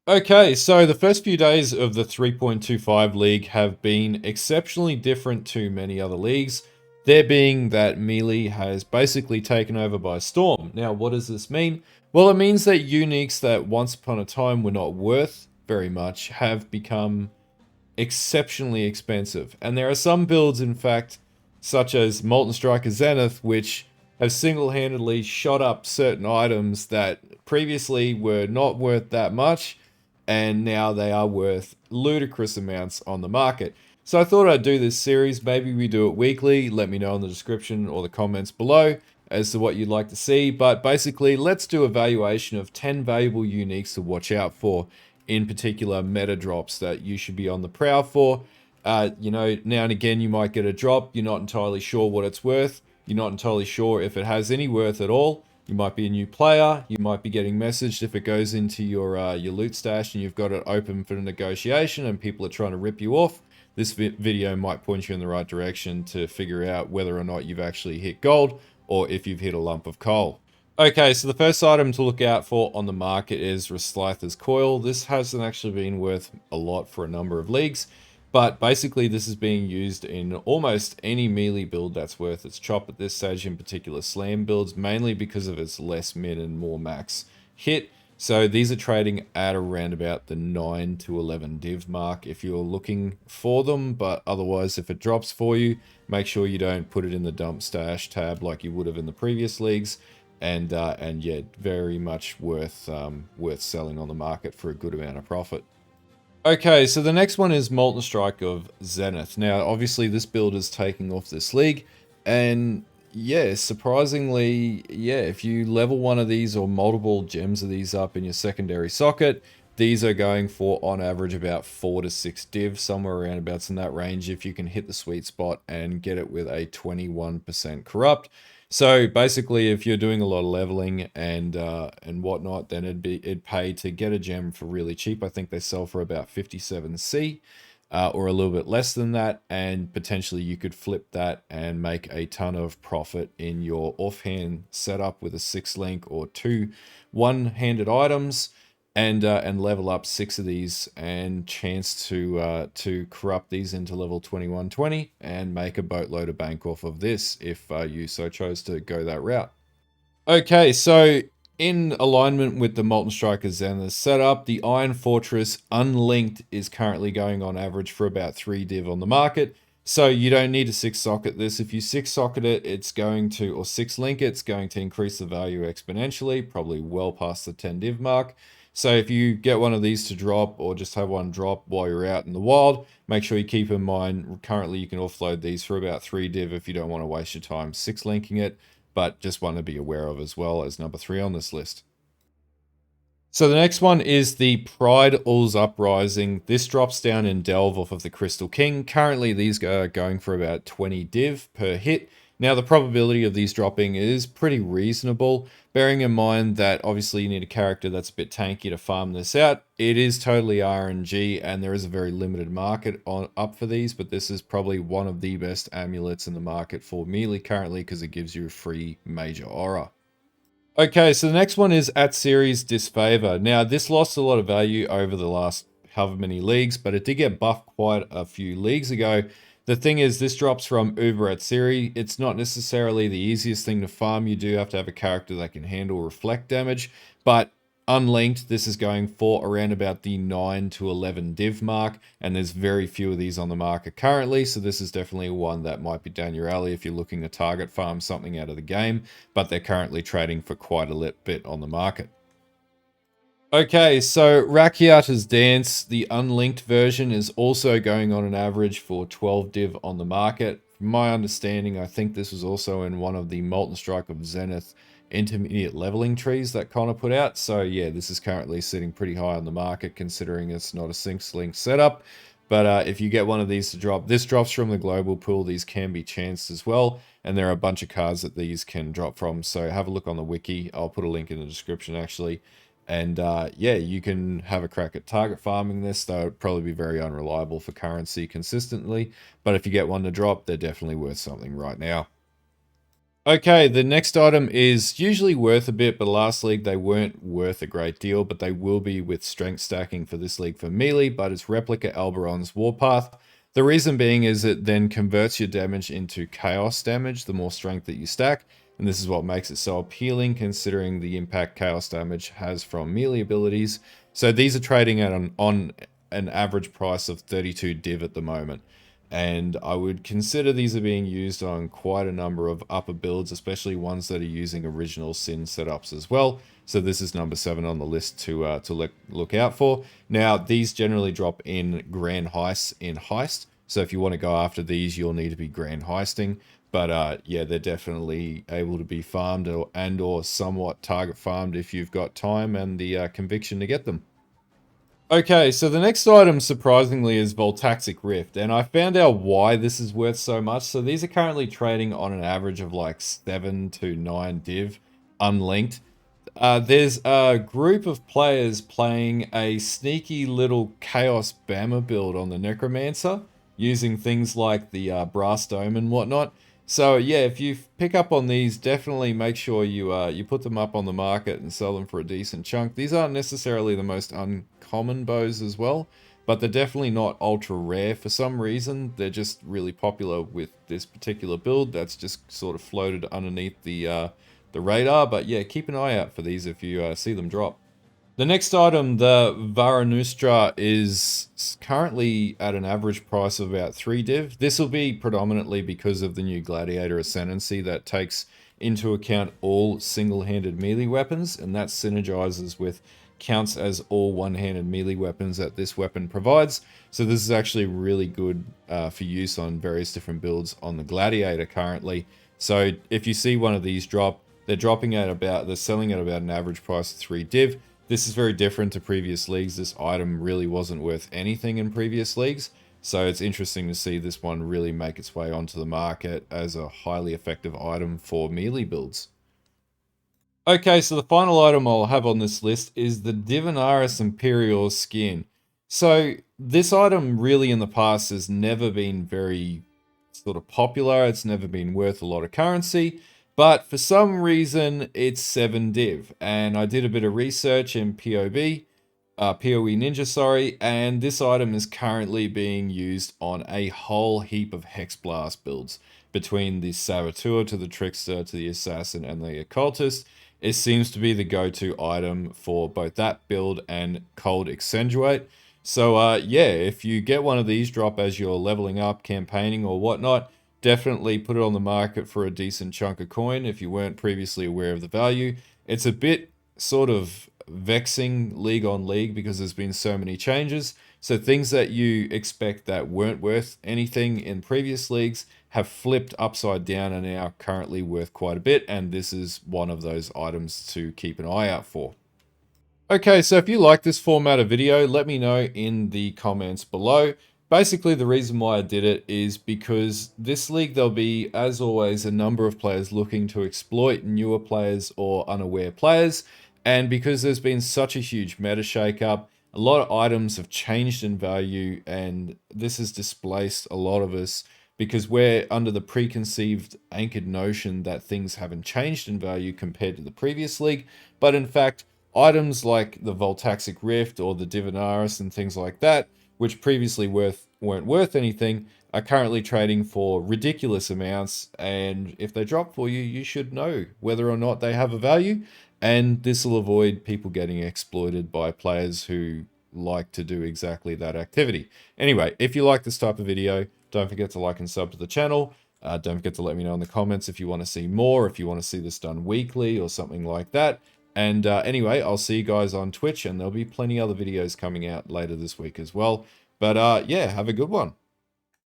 Okay, so the first few days of the 3.25 league have been exceptionally different to many other leagues, there being that Melee has basically taken over by storm. Now, what does this mean? Well, it means that uniques that once upon a time were not worth very much have become exceptionally expensive. And there are some builds, in fact, such as Molten Striker Zenith, which have single-handedly shot up certain items that previously were not worth that much, and now they are worth ludicrous amounts on the market. So I thought I'd do this series. Maybe we do it weekly. Let me know in the description or the comments below as to what you'd like to see. But basically, let's do a valuation of 10 valuable uniques to watch out for, in particular meta drops that you should be on the prowl for. Now and again you might get a drop, you're not entirely sure what it's worth, you're not entirely sure if it has any worth at all. You might be a new player, you might be getting messaged if it goes into your loot stash and you've got it open for negotiation and people are trying to rip you off. This video might point you in the right direction to figure out whether or not you've actually hit gold or if you've hit a lump of coal. Okay, so the first item to look out for on the market is Ryslatha's Coil. This hasn't actually been worth a lot for a number of leagues, but basically this is being used in almost any melee build that's worth its chop at this stage, in particular slam builds, mainly because of its less min and more max hit. So these are trading at around about the 9 to 11 div mark if you're looking for them, but otherwise if it drops for you, make sure you don't put it in the dump stash tab like you would have in the previous leagues. And yeah, very much worth selling on the market for a good amount of profit. Okay, so the next one is Molten Strike of Zenith. Now, obviously, this build is taking off this league, and yeah, surprisingly, yeah, if you level one of these or multiple gems of these up in your secondary socket, these are going for, on average, about 4 to 6 div, somewhere around about in that range, if you can hit the sweet spot and get it with a 21% corrupt. So basically, if you're doing a lot of leveling and whatnot, then it'd pay to get a gem for really cheap. I think they sell for about 57C, or a little bit less than that, and potentially you could flip that and make a ton of profit in your offhand setup with a 6 link or 2 one-handed items, and level up 6 of these and chance to corrupt these into level 2120 and make a boatload of bank off of this if you so chose to go that route. Okay, so in alignment with the Molten Striker Zenith setup, the Iron Fortress Unlinked is currently going on average for about 3 div on the market. So you don't need to 6-socket this. If you 6-socket it, it's going to, or 6-link it's going to increase the value exponentially, probably well past the 10 div mark. So if you get one of these to drop or just have one drop while you're out in the wild, make sure you keep in mind, currently you can offload these for about 3 div if you don't want to waste your time 6-linking it, but just one to be aware of as well as number 3 on this list. So the next one is the Pride All's Uprising. This drops down in Delve off of the Crystal King. Currently these are going for about 20 div per hit. Now the probability of these dropping is pretty reasonable, bearing in mind that obviously you need a character that's a bit tanky to farm this out. It is totally RNG and there is a very limited market up for these, but this is probably one of the best amulets in the market for melee currently because it gives you a free major aura. Okay, so the next one is Atziri's Disfavour. Now, this lost a lot of value over the last however many leagues, but it did get buffed quite a few leagues ago. The thing is, this drops from Uber Atziri. It's not necessarily the easiest thing to farm. You do have to have a character that can handle reflect damage, but unlinked, this is going for around about the 9 to 11 div mark, and there's very few of these on the market currently, so this is definitely one that might be down your alley if you're looking to target farm something out of the game, but they're currently trading for quite a bit on the market. Okay, so Rakiata's Dance, the unlinked version, is also going on an average for 12 div on the market. From my understanding, I think this was also in one of the Molten Strike of Zenith intermediate leveling trees that Connor put out. So yeah, this is currently sitting pretty high on the market considering it's not a sync-link setup. But if you get one of these to drop, this drops from the global pool. These can be chanced as well. And there are a bunch of cards that these can drop from. So have a look on the wiki. I'll put a link in the description actually. And yeah, you can have a crack at target farming this, though it'd probably be very unreliable for currency consistently. But if you get one to drop, they're definitely worth something right now. Okay, the next item is usually worth a bit, but last league they weren't worth a great deal, but they will be with strength stacking for this league for melee, but it's Replica Alberon's Warpath. The reason being is it then converts your damage into chaos damage the more strength that you stack, and this is what makes it so appealing considering the impact chaos damage has from melee abilities. So these are trading at on an average price of 32 div at the moment. And I would consider these are being used on quite a number of upper builds, especially ones that are using original Sin setups as well. So this is number 7 on the list to look out for. Now, these generally drop in Grand Heists in Heist. So if you want to go after these, you'll need to be Grand Heisting. But yeah, they're definitely able to be farmed or somewhat target farmed if you've got time and the conviction to get them. Okay, so the next item, surprisingly, is Voltaxic Rift, and I found out why this is worth so much. So these are currently trading on an average of like 7 to 9 div, unlinked. There's a group of players playing a sneaky little Chaos Bama build on the Necromancer, using things like the Brass Dome and whatnot. So yeah, if you pick up on these, definitely make sure you put them up on the market and sell them for a decent chunk. These aren't necessarily the most uncommon bows as well, but they're definitely not ultra rare. For some reason, they're just really popular with this particular build that's just sort of floated underneath the radar. But yeah, keep an eye out for these if you see them drop. The next item, the Varunastra, is currently at an average price of about 3 div. This will be predominantly because of the new Gladiator Ascendancy that takes into account all single-handed melee weapons, and that synergizes with counts as all one-handed melee weapons that this weapon provides. So this is actually really good for use on various different builds on the Gladiator currently. So if you see one of these drop, they're selling at about an average price of 3 div. This is very different to previous leagues. This item really wasn't worth anything in previous leagues, so it's interesting to see this one really make its way onto the market as a highly effective item for melee builds. Okay, so the final item I'll have on this list is the Divinarius Imperial Skin. So this item really in the past has never been very sort of popular. It's never been worth a lot of currency, but for some reason it's 7 div. And I did a bit of research in PoE.ninja, sorry, and this item is currently being used on a whole heap of Hex Blast builds. Between the Saboteur to the Trickster to the Assassin and the Occultist, it seems to be the go-to item for both that build and Cold Accentuate. So yeah, if you get one of these drop as you're leveling up, campaigning or whatnot, definitely put it on the market for a decent chunk of coin if you weren't previously aware of the value. It's a bit sort of vexing league on league because there's been so many changes. So things that you expect that weren't worth anything in previous leagues have flipped upside down and are now currently worth quite a bit, and this is one of those items to keep an eye out for. Okay, so if you like this format of video, let me know in the comments below. Basically, the reason why I did it is because this league, there'll be, as always, a number of players looking to exploit newer players or unaware players. And because there's been such a huge meta shakeup, a lot of items have changed in value, and this has displaced a lot of us because we're under the preconceived anchored notion that things haven't changed in value compared to the previous league. But in fact, items like the Voltaxic Rift or the Divinarius and things like that, which previously weren't worth anything, are currently trading for ridiculous amounts. And if they drop for you, you should know whether or not they have a value. And this will avoid people getting exploited by players who like to do exactly that activity. Anyway, if you like this type of video, don't forget to like and sub to the channel. Don't forget to let me know in the comments if you want to see more, if you want to see this done weekly or something like that. And anyway, I'll see you guys on Twitch, and there'll be plenty other videos coming out later this week as well. But yeah, have a good one.